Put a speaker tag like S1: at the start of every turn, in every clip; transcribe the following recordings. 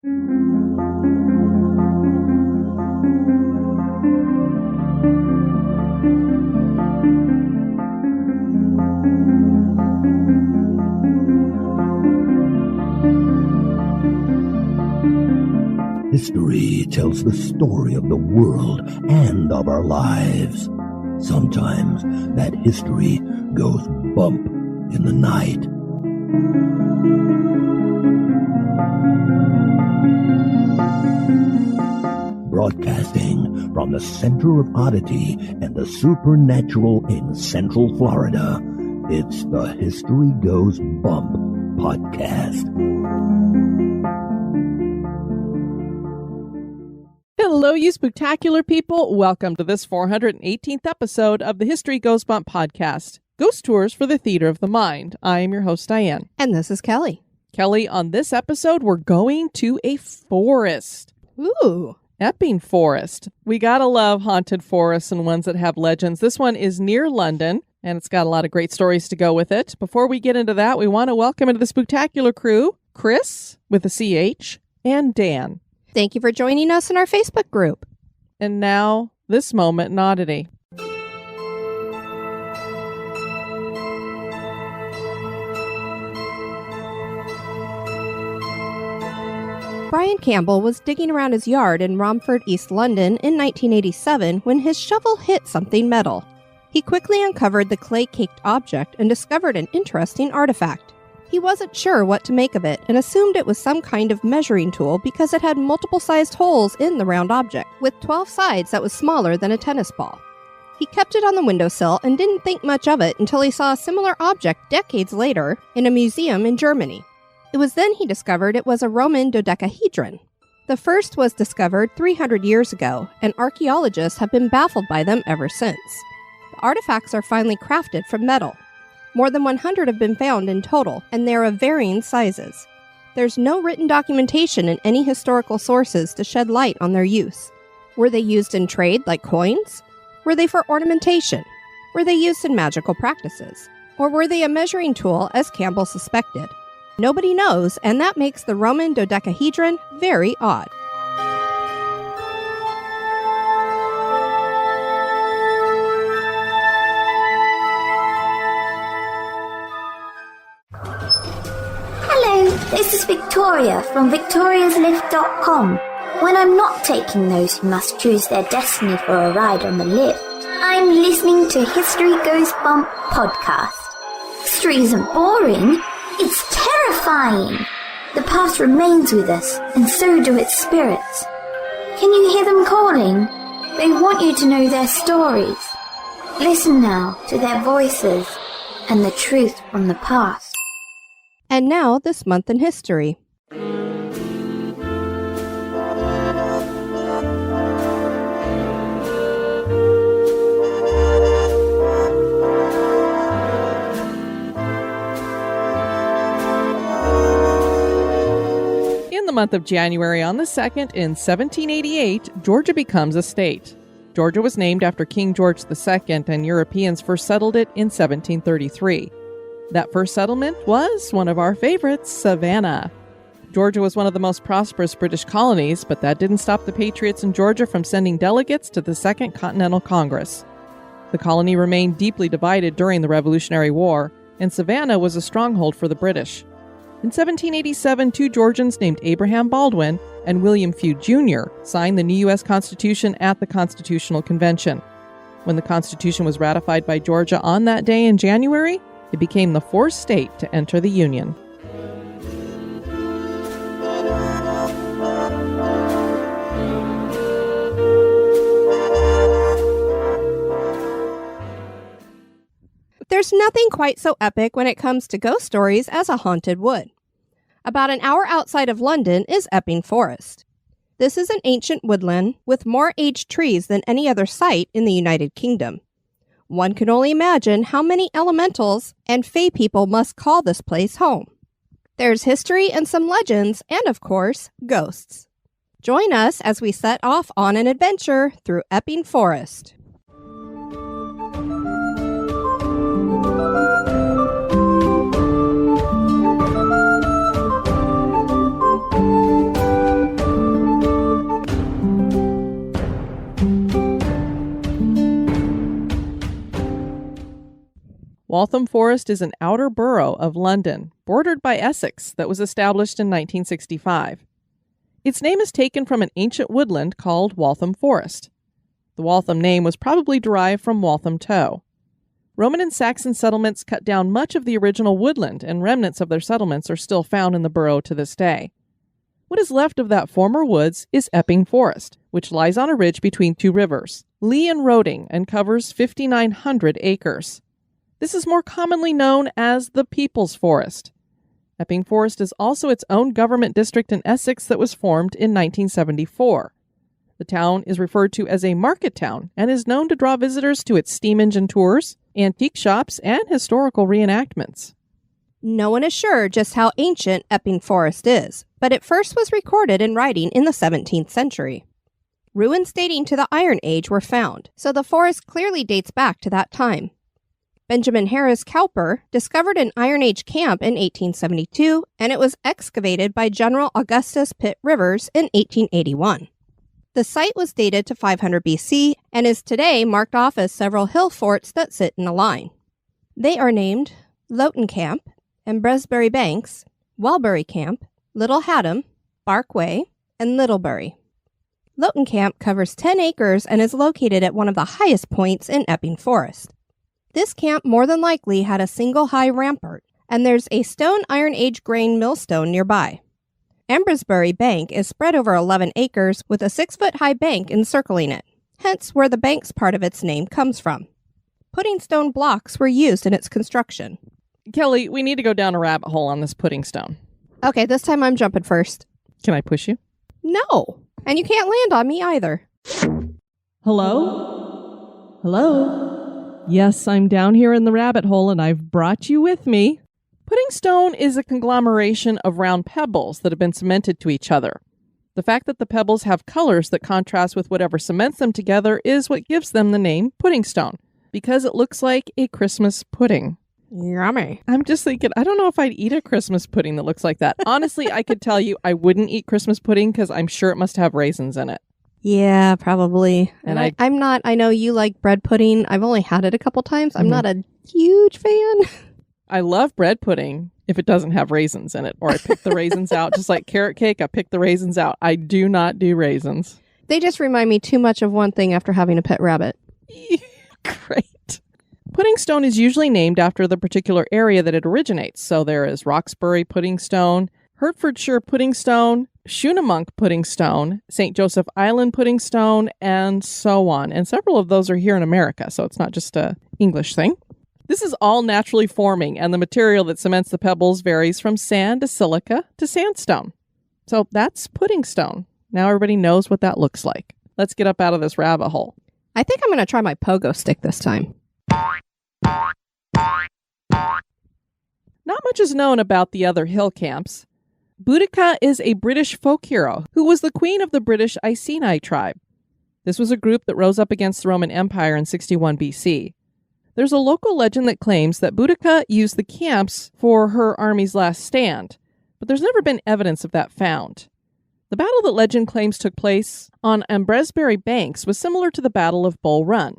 S1: History tells the story of the world and of our lives. Sometimes that history goes bump in the night. Broadcasting from the center of oddity and the supernatural in Central Florida, it's the History Goes Bump podcast.
S2: Hello, you spooktacular people. Welcome to this 418th episode of the History Goes Bump podcast, Ghost Tours for the Theater of the Mind. I am your host, Diane.
S3: And this is Kelly.
S2: Kelly, on this episode, we're going to a forest.
S3: Ooh.
S2: Epping Forest. We gotta love haunted forests and ones that have legends. This one is near London, and it's got a lot of great stories to go with it. Before we get into that, we want to welcome into the spooktacular crew, Chris, with a CH, and Dan.
S3: Thank you for joining us in our Facebook group.
S2: And now, this moment in Oddity.
S3: Brian Campbell was digging around his yard in Romford, East London in 1987 when his shovel hit something metal. He quickly uncovered the clay-caked object and discovered an interesting artifact. He wasn't sure what to make of it and assumed it was some kind of measuring tool because it had multiple sized holes in the round object, with 12 sides that was smaller than a tennis ball. He kept it on the windowsill and didn't think much of it until he saw a similar object decades later in a museum in Germany. It was then he discovered it was a Roman dodecahedron. The first was discovered 300 years ago, and archaeologists have been baffled by them ever since. The artifacts are finely crafted from metal. More than 100 have been found in total, and they are of varying sizes. There's no written documentation in any historical sources to shed light on their use. Were they used in trade like coins? Were they for ornamentation? Were they used in magical practices? Or were they a measuring tool, as Campbell suspected? Nobody knows, and that makes the Roman dodecahedron very odd.
S4: This is Victoria from victoriaslift.com. When I'm not taking those who must choose their destiny for a ride on the lift, I'm listening to History Goes Bump podcast. History isn't boring, it's terrifying. The past remains with us, and so do its spirits. Can you hear them calling? They want you to know their stories. Listen now to their voices and the truth from the past.
S3: And now, this month in history.
S2: In the month of January on the 2nd in 1788, Georgia becomes a state. Georgia was named after King George II, and Europeans first settled it in 1733. That first settlement was one of our favorites, Savannah. Georgia was one of the most prosperous British colonies, but that didn't stop the Patriots in Georgia from sending delegates to the Second Continental Congress. The colony remained deeply divided during the Revolutionary War, and Savannah was a stronghold for the British. In 1787, two Georgians named Abraham Baldwin and William Few Jr. signed the new U.S. Constitution at the Constitutional Convention. When the Constitution was ratified by Georgia on that day in January, it became the fourth state to enter the Union.
S3: There's nothing quite so epic when it comes to ghost stories as a haunted wood. About an hour outside of London is Epping Forest. This is an ancient woodland with more aged trees than any other site in the United Kingdom. One can only imagine how many elementals and fae people must call this place home. There's history and some legends, and of course, ghosts. Join us as we set off on an adventure through Epping Forest.
S2: Waltham Forest is an outer borough of London, bordered by Essex, that was established in 1965. Its name is taken from an ancient woodland called Waltham Forest. The Waltham name was probably derived from Waltham Toe. Roman and Saxon settlements cut down much of the original woodland, and remnants of their settlements are still found in the borough to this day. What is left of that former woods is Epping Forest, which lies on a ridge between two rivers, Lee and Roding, and covers 5,900 acres. This is more commonly known as the People's Forest. Epping Forest is also its own government district in Essex that was formed in 1974. The town is referred to as a market town and is known to draw visitors to its steam engine tours, antique shops, and historical reenactments.
S3: No one is sure just how ancient Epping Forest is, but it first was recorded in writing in the 17th century. Ruins dating to the Iron Age were found, so the forest clearly dates back to that time. Benjamin Harris Cowper discovered an Iron Age camp in 1872, and it was excavated by General Augustus Pitt Rivers in 1881. The site was dated to 500 BC and is today marked off as several hill forts that sit in a line. They are named Loughton Camp, Embresbury Banks, Walbury Camp, Little Haddam, Barkway, and Littlebury. Loughton Camp covers 10 acres and is located at one of the highest points in Epping Forest. This camp more than likely had a single high rampart, and there's a stone Iron Age grain millstone nearby. Embresbury Bank is spread over 11 acres with a 6-foot-high bank encircling it, hence where the bank's part of its name comes from. Pudding stone blocks were used in its construction.
S2: Kelly, we need to go down a rabbit hole on this pudding stone.
S3: Okay, this time I'm jumping first.
S2: Can I push you?
S3: No, and you can't land on me either.
S2: Hello? Hello? Yes, I'm down here in the rabbit hole, and I've brought you with me. Pudding stone is a conglomeration of round pebbles that have been cemented to each other. The fact that the pebbles have colors that contrast with whatever cements them together is what gives them the name pudding stone, because it looks like a Christmas pudding.
S3: Yummy.
S2: I'm just thinking, I don't know if I'd eat a Christmas pudding that looks like that. Honestly, I could tell you I wouldn't eat Christmas pudding because I'm sure it must have raisins in it.
S3: Yeah, probably. And I know you like bread pudding. I've only had it a couple times. I'm not a huge fan.
S2: I love bread pudding if it doesn't have raisins in it, or I pick the raisins out. Just like carrot cake, I pick the raisins out. I do not do raisins.
S3: They just remind me too much of one thing after having a pet rabbit.
S2: Great. Pudding stone is usually named after the particular area that it originates. So there is Roxbury pudding stone, Hertfordshire pudding stone, Schunemonk pudding stone, St. Joseph Island pudding stone, and so on. And several of those are here in America, so it's not just an English thing. This is all naturally forming, and the material that cements the pebbles varies from sand to silica to sandstone. So that's pudding stone. Now everybody knows what that looks like. Let's get up out of this rabbit hole.
S3: I think I'm going to try my pogo stick this time.
S2: Not much is known about the other hill camps. Boudica is a British folk hero who was the queen of the British Iceni tribe. This was a group that rose up against the Roman Empire in 61 BC. There's a local legend that claims that Boudica used the camps for her army's last stand, but there's never been evidence of that found. The battle that legend claims took place on Embresbury Banks was similar to the Battle of Bull Run.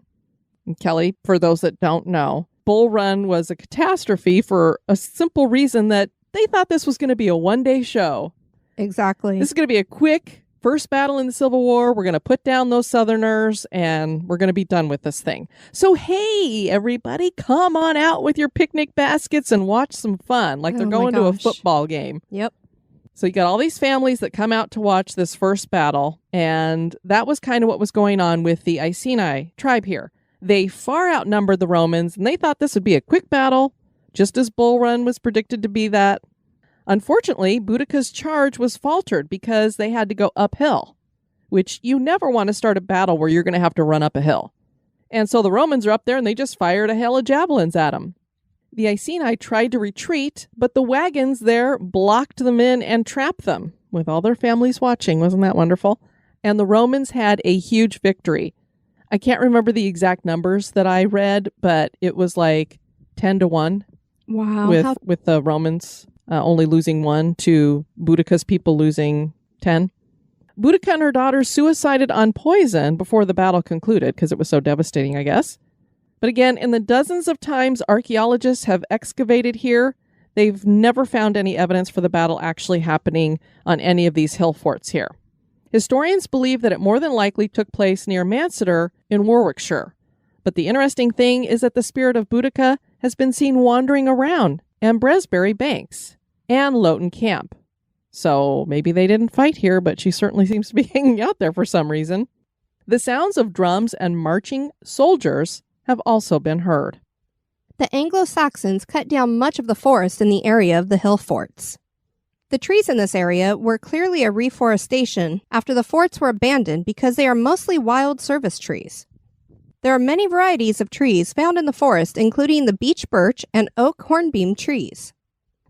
S2: And Kelly, for those that don't know, Bull Run was a catastrophe for a simple reason that they thought this was going to be a one-day show.
S3: Exactly.
S2: This is going to be a quick first battle in the Civil War. We're going to put down those Southerners, and we're going to be done with this thing. So, hey, everybody, come on out with your picnic baskets and watch some fun, like they're going to a football game.
S3: Yep.
S2: So you got all these families that come out to watch this first battle, and that was kind of what was going on with the Iceni tribe here. They far outnumbered the Romans, and they thought this would be a quick battle, just as Bull Run was predicted to be that. Unfortunately, Boudica's charge was faltered because they had to go uphill, which you never want to start a battle where you're going to have to run up a hill. And so the Romans are up there, and they just fired a hail of javelins at them. The Iceni tried to retreat, but the wagons there blocked them in and trapped them, with all their families watching. Wasn't that wonderful? And the Romans had a huge victory. I can't remember the exact numbers that I read, but it was like 10-1.
S3: Wow.
S2: With the Romans only losing 1 to Boudica's people losing 10. Boudica and her daughter suicided on poison before the battle concluded because it was so devastating, I guess. But again, in the dozens of times archaeologists have excavated here, they've never found any evidence for the battle actually happening on any of these hill forts here. Historians believe that it more than likely took place near Manchester in Warwickshire. But the interesting thing is that the spirit of Boudica has been seen wandering around Ambresbury Banks and Loughton Camp. So maybe they didn't fight here, but she certainly seems to be hanging out there for some reason. The sounds of drums and marching soldiers have also been heard.
S3: The Anglo-Saxons cut down much of the forest in the area of the hill forts. The trees in this area were clearly a reforestation after the forts were abandoned because they are mostly wild service trees. There are many varieties of trees found in the forest, including the beech birch and oak hornbeam trees.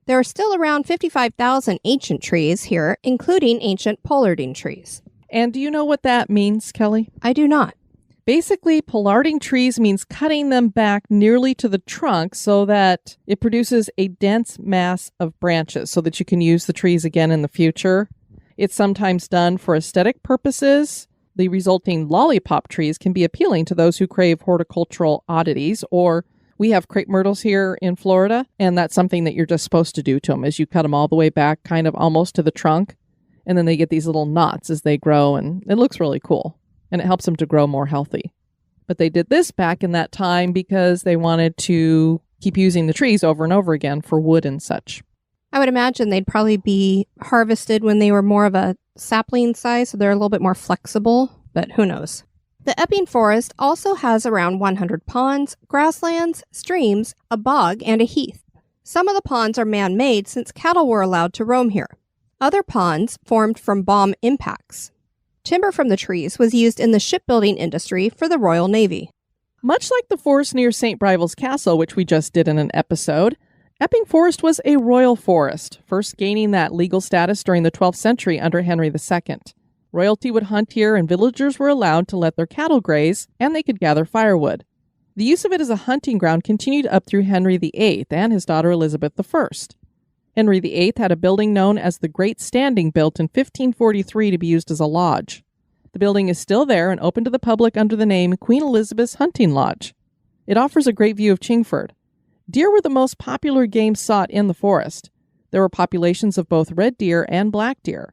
S3: There are still around 55,000 ancient trees here, including ancient pollarding trees.
S2: And do you know what that means, Kelly?
S3: I do not.
S2: Basically, pollarding trees means cutting them back nearly to the trunk so that it produces a dense mass of branches so that you can use the trees again in the future. It's sometimes done for aesthetic purposes. The resulting lollipop trees can be appealing to those who crave horticultural oddities, or we have crepe myrtles here in Florida, and that's something that you're just supposed to do to them, is you cut them all the way back kind of almost to the trunk, and then they get these little knots as they grow, and it looks really cool, and it helps them to grow more healthy. But they did this back in that time because they wanted to keep using the trees over and over again for wood and such.
S3: I would imagine they'd probably be harvested when they were more of a sapling size, so they're a little bit more flexible, but who knows. The Epping Forest also has around 100 ponds, grasslands, streams, a bog, and a heath. Some of the ponds are man-made since cattle were allowed to roam here. Other ponds formed from bomb impacts. Timber from the trees was used in the shipbuilding industry for the Royal Navy.
S2: Much like the forest near St. Brivel's Castle, which we just did in an episode, Epping Forest was a royal forest, first gaining that legal status during the 12th century under Henry II. Royalty would hunt here, and villagers were allowed to let their cattle graze, and they could gather firewood. The use of it as a hunting ground continued up through Henry VIII and his daughter Elizabeth I. Henry VIII had a building known as the Great Standing built in 1543 to be used as a lodge. The building is still there and open to the public under the name Queen Elizabeth's Hunting Lodge. It offers a great view of Chingford. Deer were the most popular game sought in the forest. There were populations of both red deer and black deer.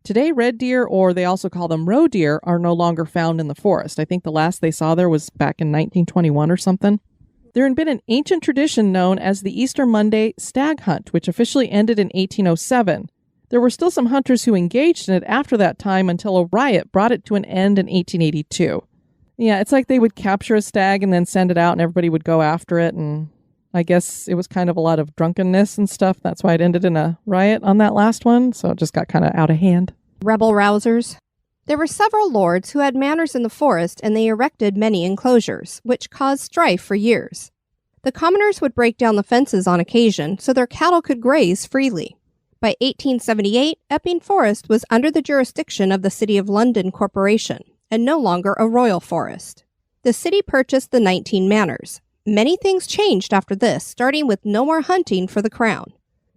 S2: Today, red deer, or they also call them roe deer, are no longer found in the forest. I think the last they saw there was back in 1921 or something. There had been an ancient tradition known as the Easter Monday stag hunt, which officially ended in 1807. There were still some hunters who engaged in it after that time until a riot brought it to an end in 1882. Yeah, it's like they would capture a stag and then send it out and everybody would go after it, and I guess it was kind of a lot of drunkenness and stuff. That's why it ended in a riot on that last one, so it just got kind of out of hand.
S3: Rebel rousers. There were several lords who had manors in the forest, and they erected many enclosures, which caused strife for years. The commoners would break down the fences on occasion so their cattle could graze freely. By 1878, Epping Forest was under the jurisdiction of the City of London Corporation, and no longer a royal forest. The city purchased the 19 manors. Many things changed after this, starting with no more hunting for the crown.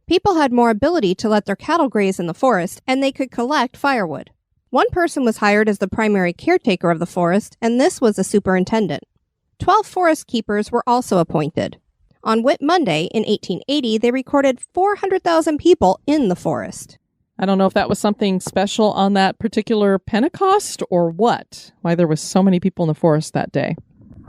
S3: People had more ability to let their cattle graze in the forest, and they could collect firewood. One person was hired as the primary caretaker of the forest, and this was a superintendent. 12 forest keepers were also appointed. On Whit Monday in 1880, they recorded 400,000 people in the forest.
S2: I don't know if that was something special on that particular Pentecost or what, why there was so many people in the forest that day.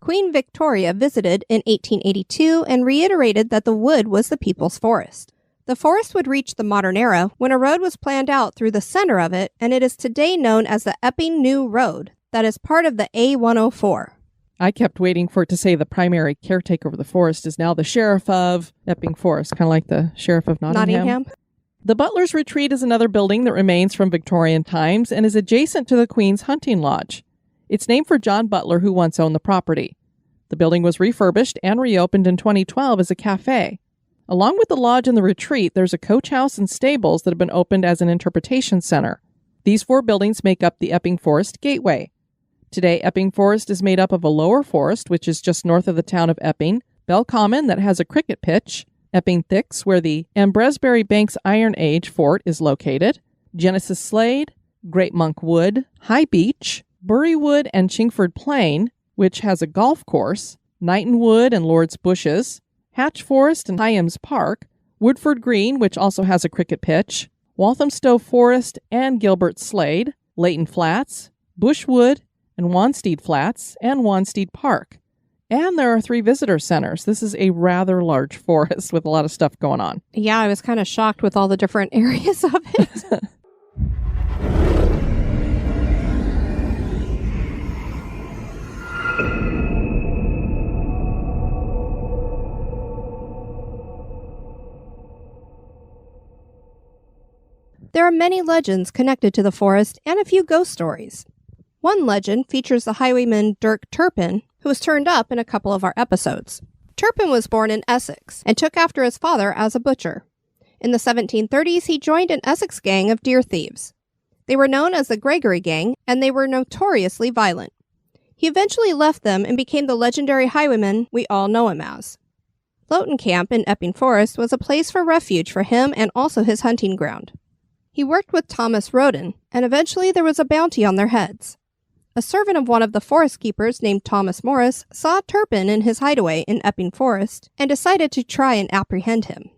S3: Queen Victoria visited in 1882 and reiterated that the wood was the people's forest. The forest would reach the modern era when a road was planned out through the center of it, and it is today known as the Epping New Road, that is part of the A104.
S2: I kept waiting for it to say the primary caretaker of the forest is now the sheriff of Epping Forest, kind of like the sheriff of Nottingham. The Butler's Retreat is another building that remains from Victorian times and is adjacent to the Queen's Hunting Lodge. It's named for John Butler, who once owned the property. The building was refurbished and reopened in 2012 as a cafe. Along with the lodge and the retreat, there's a coach house and stables that have been opened as an interpretation center. These 4 buildings make up the Epping Forest Gateway. Today, Epping Forest is made up of a lower forest, which is just north of the town of Epping, Bell Common, that has a cricket pitch, Epping Thicks, where the Ambresbury Banks Iron Age fort is located, Genesis Slade, Great Monk Wood, High Beach, Bury Wood, and Chingford Plain, which has a golf course, Knighton Wood and Lord's Bushes, Hatch Forest and Hyams Park, Woodford Green, which also has a cricket pitch, Walthamstow Forest and Gilbert Slade, Leighton Flats, Bushwood and Wansteed Flats, and Wansteed Park. And there are 3 visitor centers. This is a rather large forest with a lot of stuff going on.
S3: Yeah, I was kind of shocked with all the different areas of it. There are many legends connected to the forest and a few ghost stories. One legend features the highwayman Dirk Turpin, who was turned up in a couple of our episodes. Turpin was born in Essex and took after his father as a butcher. In the 1730s, he joined an Essex gang of deer thieves. They were known as the Gregory Gang, and they were notoriously violent. He eventually left them and became the legendary highwayman we all know him as. Loughton Camp in Epping Forest was a place for refuge for him and also his hunting ground. He worked with Thomas Roden, and eventually there was a bounty on their heads. A servant of one of the forest keepers named Thomas Morris saw Turpin in his hideaway in Epping Forest and decided to try and apprehend him.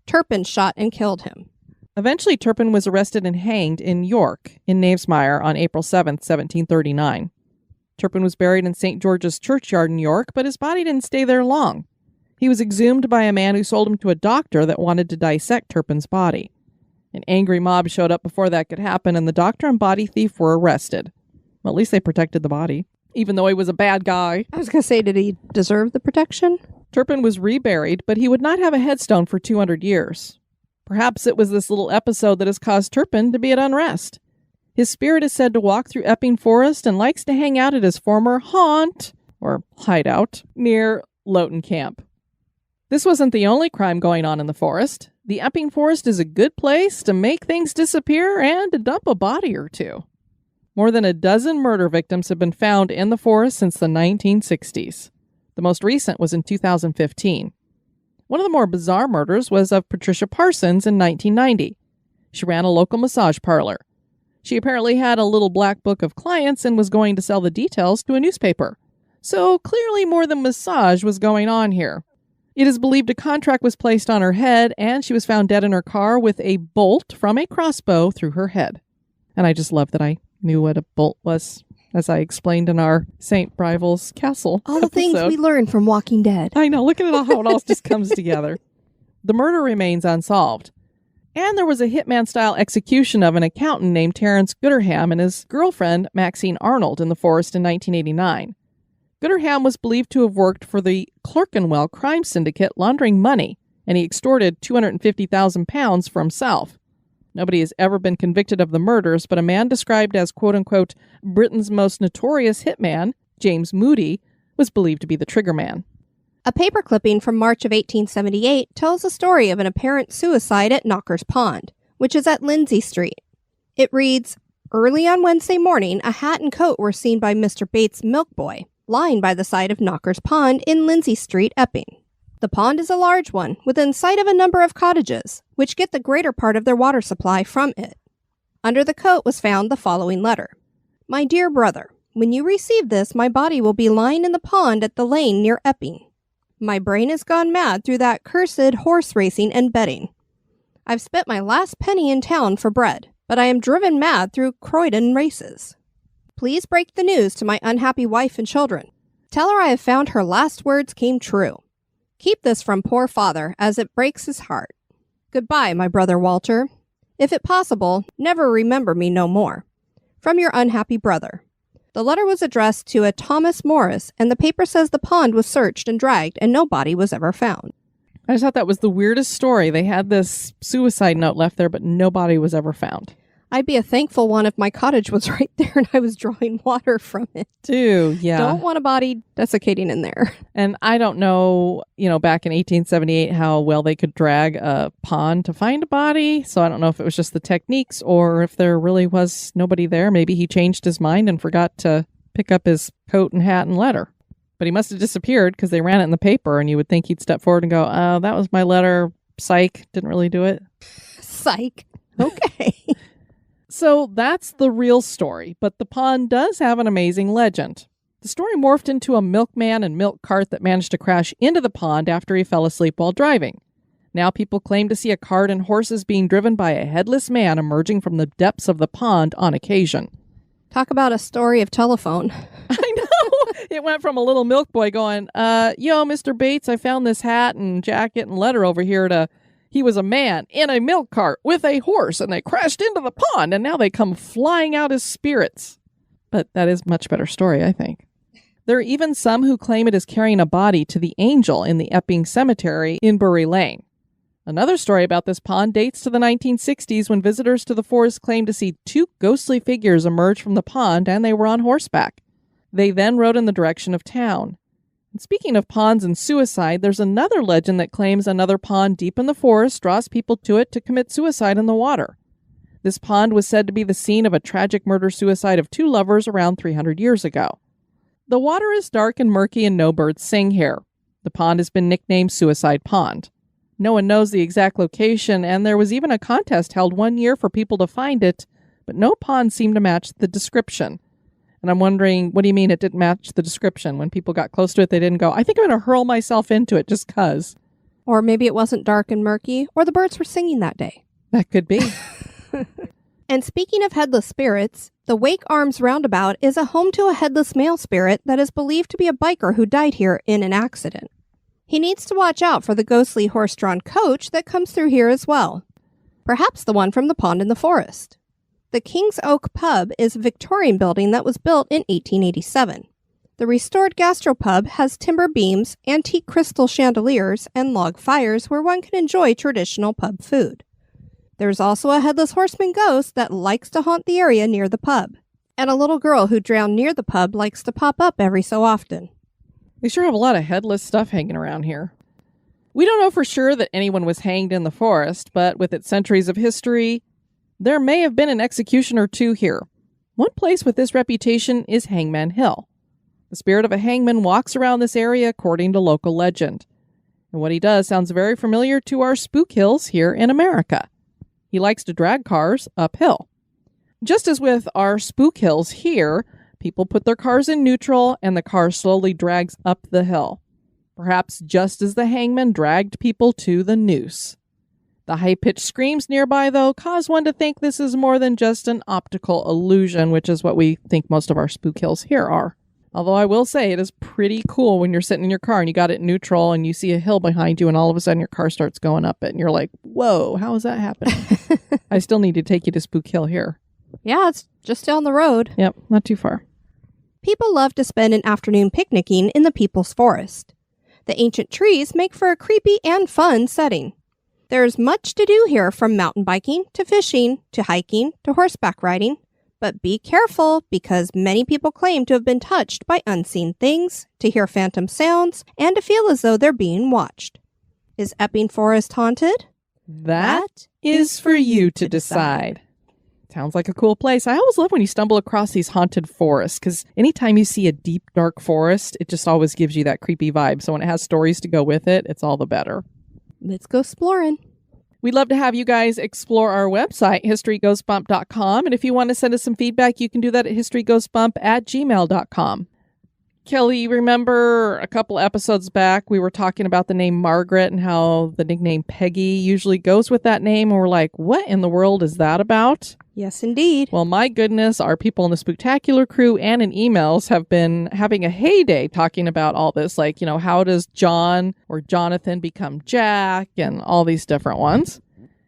S3: Turpin shot and killed him.
S2: Eventually, Turpin was arrested and hanged in York, in Knavesmire, on April 7, 1739. Turpin was buried in St. George's Churchyard in York, but his body didn't stay there long. He was exhumed by a man who sold him to a doctor that wanted to dissect Turpin's body. An angry mob showed up before that could happen, and the doctor and body thief were arrested. Well, at least they protected the body, even though he was a bad guy.
S3: I was going to say, did he deserve the protection?
S2: Turpin was reburied, but he would not have a headstone for 200 years. Perhaps it was this little episode that has caused Turpin to be at unrest. His spirit is said to walk through Epping Forest and likes to hang out at his former haunt, or hideout, near Loughton Camp. This wasn't the only crime going on in the forest. The Epping Forest is a good place to make things disappear and to dump a body or two. More than a dozen murder victims have been found in the forest since the 1960s. The most recent was in 2015. One of the more bizarre murders was of Patricia Parsons in 1990. She ran a local massage parlor. She apparently had a little black book of clients and was going to sell the details to a newspaper. So clearly more than massage was going on here. It is believed a contract was placed on her head, and she was found dead in her car with a bolt from a crossbow through her head. And I just love that I knew what a bolt was, as I explained in our St. Brivel's Castle
S3: All the things we learned from Walking Dead.
S2: I know, look at how it all just comes together. The murder remains unsolved. And there was a hitman-style execution of an accountant named Terence Gooderham and his girlfriend, Maxine Arnold, in the forest in 1989. Gooderham was believed to have worked for the Clerkenwell crime syndicate laundering money, and he extorted £250,000 for himself. Nobody has ever been convicted of the murders, but a man described as, quote-unquote, Britain's most notorious hitman, James Moody, was believed to be the triggerman.
S3: A paper clipping from March of 1878 tells the story of an apparent suicide at Knocker's Pond, which is at Lindsay Street. It reads, "Early on Wednesday morning, a hat and coat were seen by Mr. Bates' milk boy, lying by the side of Knocker's Pond in Lindsay Street, Epping. The pond is a large one, within sight of a number of cottages, which get the greater part of their water supply from it. Under the coat was found the following letter. My dear brother, when you receive this, my body will be lying in the pond at the lane near Epping. My brain has gone mad through that cursed horse racing and betting. I've spent my last penny in town for bread, but I am driven mad through Croydon races. Please break the news to my unhappy wife and children. Tell her I have found her last words came true. Keep this from poor father, as it breaks his heart. Goodbye, my brother Walter. If it possible, never remember me no more. From your unhappy brother." The letter was addressed to a Thomas Morris, and the paper says the pond was searched and dragged, and no body was ever found.
S2: I just thought that was the weirdest story. They had this suicide note left there, but no body was ever found.
S3: I'd be a thankful one if my cottage was right there and I was drawing water from it.
S2: Too, yeah.
S3: Don't want a body desiccating in there.
S2: And I don't know, back in 1878, how well they could drag a pond to find a body. So I don't know if it was just the techniques or if there really was nobody there. Maybe he changed his mind and forgot to pick up his coat and hat and letter. But he must have disappeared because they ran it in the paper, and you would think he'd step forward and go, "Oh, that was my letter. Psych. Didn't really do it."
S3: Psych. Okay.
S2: So that's the real story, but the pond does have an amazing legend. The story morphed into a milkman and milk cart that managed to crash into the pond after he fell asleep while driving. Now people claim to see a cart and horses being driven by a headless man emerging from the depths of the pond on occasion.
S3: Talk about a story of telephone.
S2: I know. It went from a little milk boy going, yo, Mr. Bates, I found this hat and jacket and letter over here to... He was a man in a milk cart with a horse, and they crashed into the pond, and now they come flying out as spirits. But that is a much better story, I think. There are even some who claim it is carrying a body to the Angel in the Epping Cemetery in Bury Lane. Another story about this pond dates to the 1960s when visitors to the forest claimed to see two ghostly figures emerge from the pond, and they were on horseback. They then rode in the direction of town. And speaking of ponds and suicide, there's another legend that claims another pond deep in the forest draws people to it to commit suicide in the water. This pond was said to be the scene of a tragic murder-suicide of two lovers around 300 years ago. The water is dark and murky and no birds sing here. The pond has been nicknamed Suicide Pond. No one knows the exact location, and there was even a contest held one year for people to find it, but no pond seemed to match the description. And I'm wondering, what do you mean it didn't match the description? When people got close to it, they didn't go, I think I'm going to hurl myself into it just 'cause.
S3: Or maybe it wasn't dark and murky, or the birds were singing that day.
S2: That could be.
S3: And speaking of headless spirits, the Wake Arms Roundabout is a home to a headless male spirit that is believed to be a biker who died here in an accident. He needs to watch out for the ghostly horse-drawn coach that comes through here as well. Perhaps the one from the pond in the forest. The King's Oak Pub is a Victorian building that was built in 1887. The restored gastropub has timber beams, antique crystal chandeliers, and log fires where one can enjoy traditional pub food. There's also a headless horseman ghost that likes to haunt the area near the pub. And a little girl who drowned near the pub likes to pop up every so often.
S2: They sure have a lot of headless stuff hanging around here. We don't know for sure that anyone was hanged in the forest, but with its centuries of history, there may have been an execution or two here. One place with this reputation is Hangman Hill. The spirit of a hangman walks around this area according to local legend. And what he does sounds very familiar to our spook hills here in America. He likes to drag cars uphill. Just as with our spook hills here, people put their cars in neutral and the car slowly drags up the hill. Perhaps just as the hangman dragged people to the noose. The high-pitched screams nearby, though, cause one to think this is more than just an optical illusion, which is what we think most of our spook hills here are. Although I will say it is pretty cool when you're sitting in your car and you got it neutral and you see a hill behind you and all of a sudden your car starts going up it and you're like, whoa, how is that happening? I still need to take you to Spook Hill here.
S3: Yeah, it's just down the road.
S2: Yep, not too far.
S3: People love to spend an afternoon picnicking in the People's Forest. The ancient trees make for a creepy and fun setting. There's much to do here, from mountain biking to fishing to hiking to horseback riding. But be careful, because many people claim to have been touched by unseen things, to hear phantom sounds, and to feel as though they're being watched. Is Epping Forest haunted?
S2: That is for you to decide. Sounds like a cool place. I always love when you stumble across these haunted forests, because anytime you see a deep, dark forest, it just always gives you that creepy vibe. So when it has stories to go with it, it's all the better.
S3: Let's go exploring.
S2: We'd love to have you guys explore our website, historygoesbump.com. And if you want to send us some feedback, you can do that at historygoesbump@gmail.com. Kelly, remember a couple episodes back, we were talking about the name Margaret and how the nickname Peggy usually goes with that name. And we're like, what in the world is that about?
S3: Yes, indeed.
S2: Well, my goodness, our people in the Spooktacular crew and in emails have been having a heyday talking about all this. Like, you know, how does John or Jonathan become Jack and all these different ones.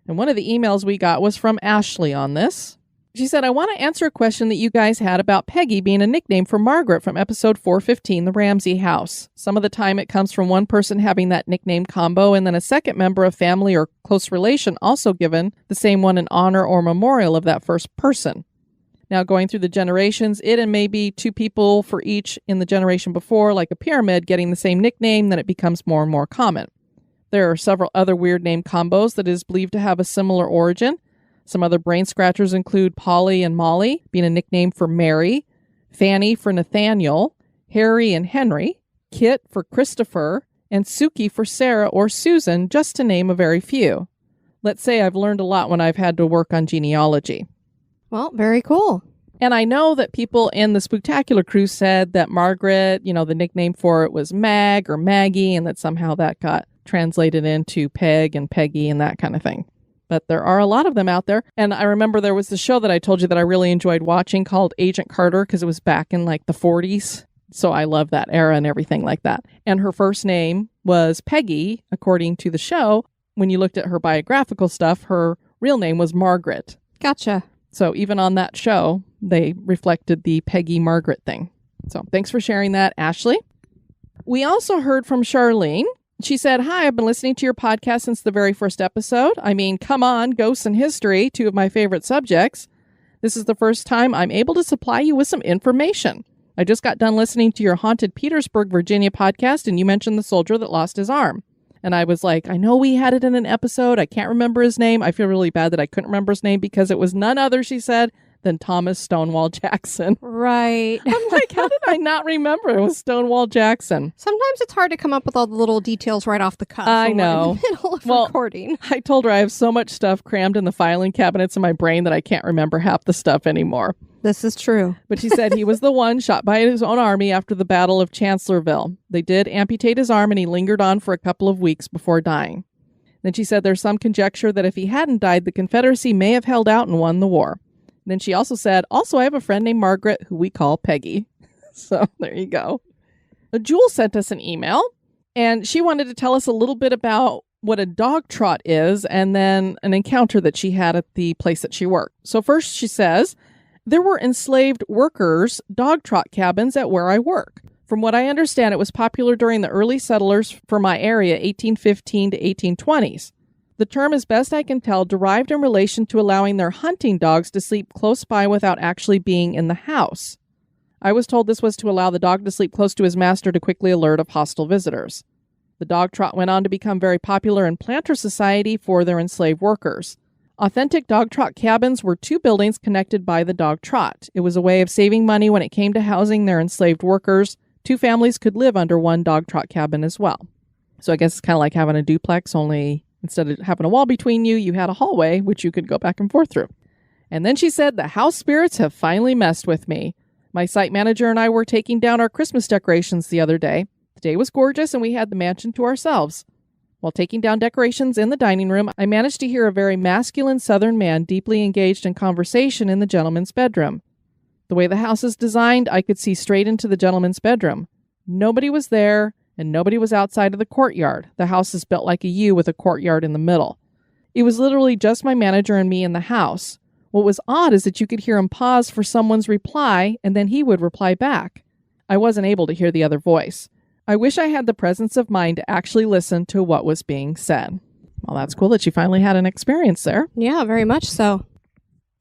S2: And one of the emails we got was from Ashley on this. She said, I want to answer a question that you guys had about Peggy being a nickname for Margaret from episode 415, The Ramsey House. Some of the time it comes from one person having that nickname combo and then a second member of family or close relation also given the same one in honor or memorial of that first person. Now, going through the generations, it and maybe two people for each in the generation before, like a pyramid, getting the same nickname, then it becomes more and more common. There are several other weird name combos that is believed to have a similar origin. Some other brain scratchers include Polly and Molly, being a nickname for Mary, Fanny for Nathaniel, Harry and Henry, Kit for Christopher, and Suki for Sarah or Susan, just to name a very few. Let's say I've learned a lot when I've had to work on genealogy.
S3: Well, very cool.
S2: And I know that people in the Spooktacular crew said that Margaret, the nickname for it was Mag or Maggie, and that somehow that got translated into Peg and Peggy and that kind of thing. But there are a lot of them out there. And I remember there was the show that I told you that I really enjoyed watching called Agent Carter because it was back in like the 40s. So I love that era and everything like that. And her first name was Peggy, according to the show. When you looked at her biographical stuff, her real name was Margaret.
S3: Gotcha.
S2: So even on that show, they reflected the Peggy Margaret thing. So thanks for sharing that, Ashley. We also heard from Charlene. She said, "Hi, I've been listening to your podcast since the very first episode. I mean, come on, ghosts and history, two of my favorite subjects. This is the first time I'm able to supply you with some information. I just got done listening to your Haunted Petersburg, Virginia podcast, and you mentioned the soldier that lost his arm. And I was like, I know we had it in an episode. I can't remember his name. I feel really bad that I couldn't remember his name because it was none other, she said, than Thomas Stonewall Jackson."
S3: Right.
S2: I'm like, how did I not remember it was Stonewall Jackson?
S3: Sometimes it's hard to come up with all the little details right off the cuff.
S2: I
S3: when we're
S2: know.
S3: in the middle of recording.
S2: I told her I have so much stuff crammed in the filing cabinets in my brain that I can't remember half the stuff anymore.
S3: This is true.
S2: But she said he was the one shot by his own army after the Battle of Chancellorsville. They did amputate his arm and he lingered on for a couple of weeks before dying. Then she said there's some conjecture that if he hadn't died, the Confederacy may have held out and won the war. Then she also said, I have a friend named Margaret who we call Peggy. So there you go. Jewel sent us an email and she wanted to tell us a little bit about what a dog trot is and then an encounter that she had at the place that she worked. So first she says, there were enslaved workers' dog trot cabins at where I work. From what I understand, it was popular during the early settlers for my area, 1815 to 1820s. The term, as best I can tell, derived in relation to allowing their hunting dogs to sleep close by without actually being in the house. I was told this was to allow the dog to sleep close to his master to quickly alert of hostile visitors. The dog trot went on to become very popular in planter society for their enslaved workers. Authentic dog trot cabins were two buildings connected by the dog trot. It was a way of saving money when it came to housing their enslaved workers. Two families could live under one dog trot cabin as well. So I guess it's kind of like having a duplex, only instead of having a wall between you, you had a hallway, which you could go back and forth through. And then she said, the house spirits have finally messed with me. My site manager and I were taking down our Christmas decorations the other day. The day was gorgeous and we had the mansion to ourselves. While taking down decorations in the dining room, I managed to hear a very masculine Southern man deeply engaged in conversation in the gentleman's bedroom. The way the house is designed, I could see straight into the gentleman's bedroom. Nobody was there, and nobody was outside of the courtyard. The house is built like a U with a courtyard in the middle. It was literally just my manager and me in the house. What was odd is that you could hear him pause for someone's reply, and then he would reply back. I wasn't able to hear the other voice. I wish I had the presence of mind to actually listen to what was being said. Well, that's cool that she finally had an experience there.
S3: Yeah, very much so.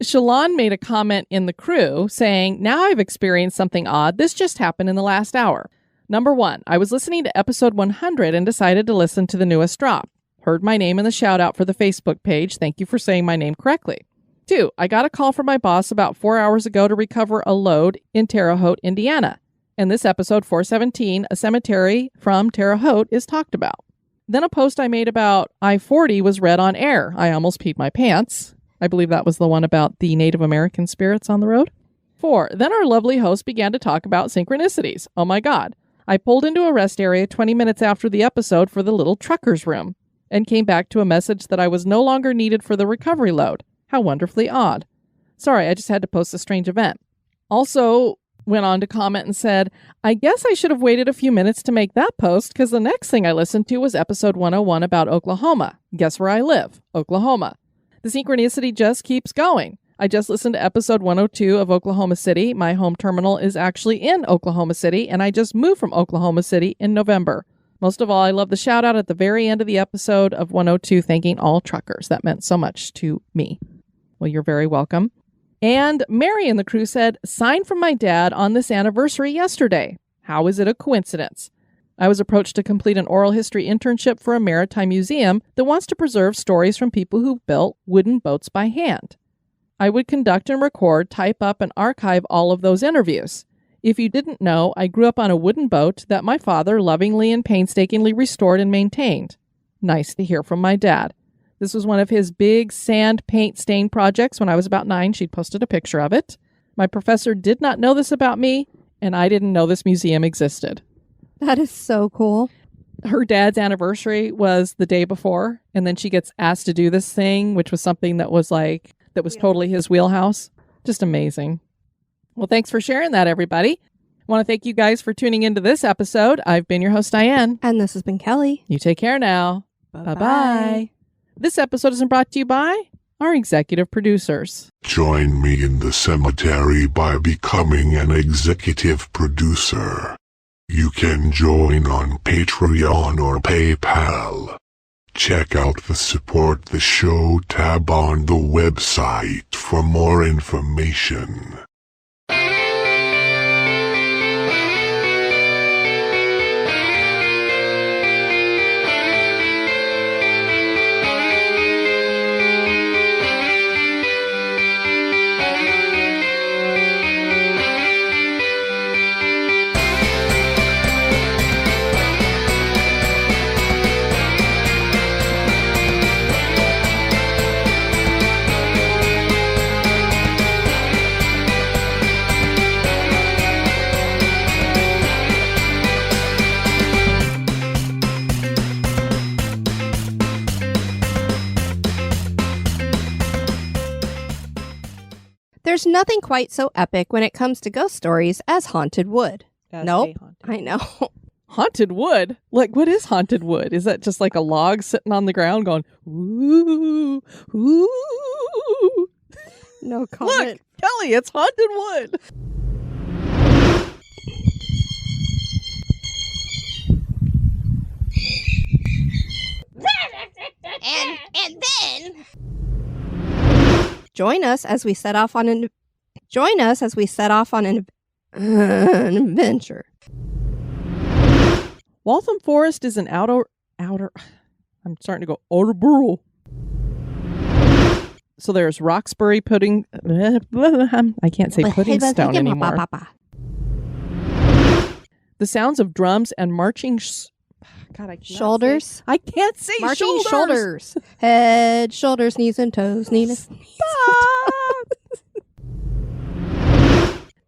S2: Shalon made a comment in the crew saying, now I've experienced something odd. This just happened in the last hour. Number 1, I was listening to episode 100 and decided to listen to the newest drop. Heard my name in the shout out for the Facebook page. Thank you for saying my name correctly. 2, I got a call from my boss about 4 hours ago to recover a load in Terre Haute, Indiana. And this episode 417, a cemetery from Terre Haute, is talked about. Then a post I made about I-40 was read on air. I almost peed my pants. I believe that was the one about the Native American spirits on the road. 4, then our lovely host began to talk about synchronicities. Oh my God. I pulled into a rest area 20 minutes after the episode for the little trucker's room and came back to a message that I was no longer needed for the recovery load. How wonderfully odd. Sorry, I just had to post a strange event. Also went on to comment and said, I guess I should have waited a few minutes to make that post because the next thing I listened to was episode 101 about Oklahoma. Guess where I live? Oklahoma. The synchronicity just keeps going. I just listened to episode 102 of Oklahoma City. My home terminal is actually in Oklahoma City, and I just moved from Oklahoma City in November. Most of all, I love the shout out at the very end of the episode of 102, thanking all truckers. That meant so much to me. Well, you're very welcome. And Mary in the crew said, sign from my dad on this anniversary yesterday. How is it a coincidence? I was approached to complete an oral history internship for a maritime museum that wants to preserve stories from people who built wooden boats by hand. I would conduct and record, type up, and archive all of those interviews. If you didn't know, I grew up on a wooden boat that my father lovingly and painstakingly restored and maintained. Nice to hear from my dad. This was one of his big sand paint stain projects when I was about 9. She'd posted a picture of it. My professor did not know this about me, and I didn't know this museum existed.
S3: That is so cool.
S2: Her dad's anniversary was the day before, and then she gets asked to do this thing, which was something that was totally his wheelhouse. Just amazing. Well, thanks for sharing that, everybody. I want to thank you guys for tuning into this episode. I've been your host, Diane.
S3: And this has been Kelly.
S2: You take care now. Bye-bye. This episode isn't brought to you by our executive producers.
S5: Join me in the cemetery by becoming an executive producer. You can join on Patreon or PayPal. Check out the Support the Show tab on the website for more information.
S3: There's nothing quite so epic when it comes to ghost stories as Haunted Wood. Nope, I know.
S2: Haunted wood? Like, what is haunted wood? Is that just like a log sitting on the ground going, ooh, ooh?
S3: No comment.
S2: Look, Kelly, it's haunted wood.
S3: And then join us as we set off on an adventure.
S2: Waltham Forest is an outer I'm starting to go outer borough. So there's Roxbury pudding. I can't say pudding stone anymore. The sounds of drums and marching. God, I
S3: shoulders.
S2: I can't say
S3: marching
S2: shoulders.
S3: Head, shoulders, knees, and toes.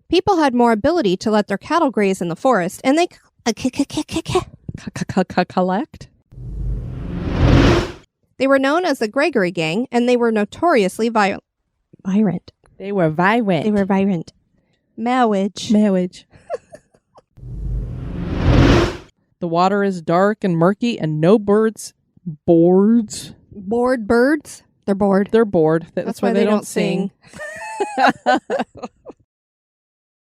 S3: People had more ability to let their cattle graze in the forest, and they
S2: collect.
S3: They were known as the Gregory Gang, and they were notoriously violent.
S2: They were violent.
S3: Marriage.
S2: The water is dark and murky, and no birds. Bored birds?
S3: They're bored.
S2: That's why they don't sing.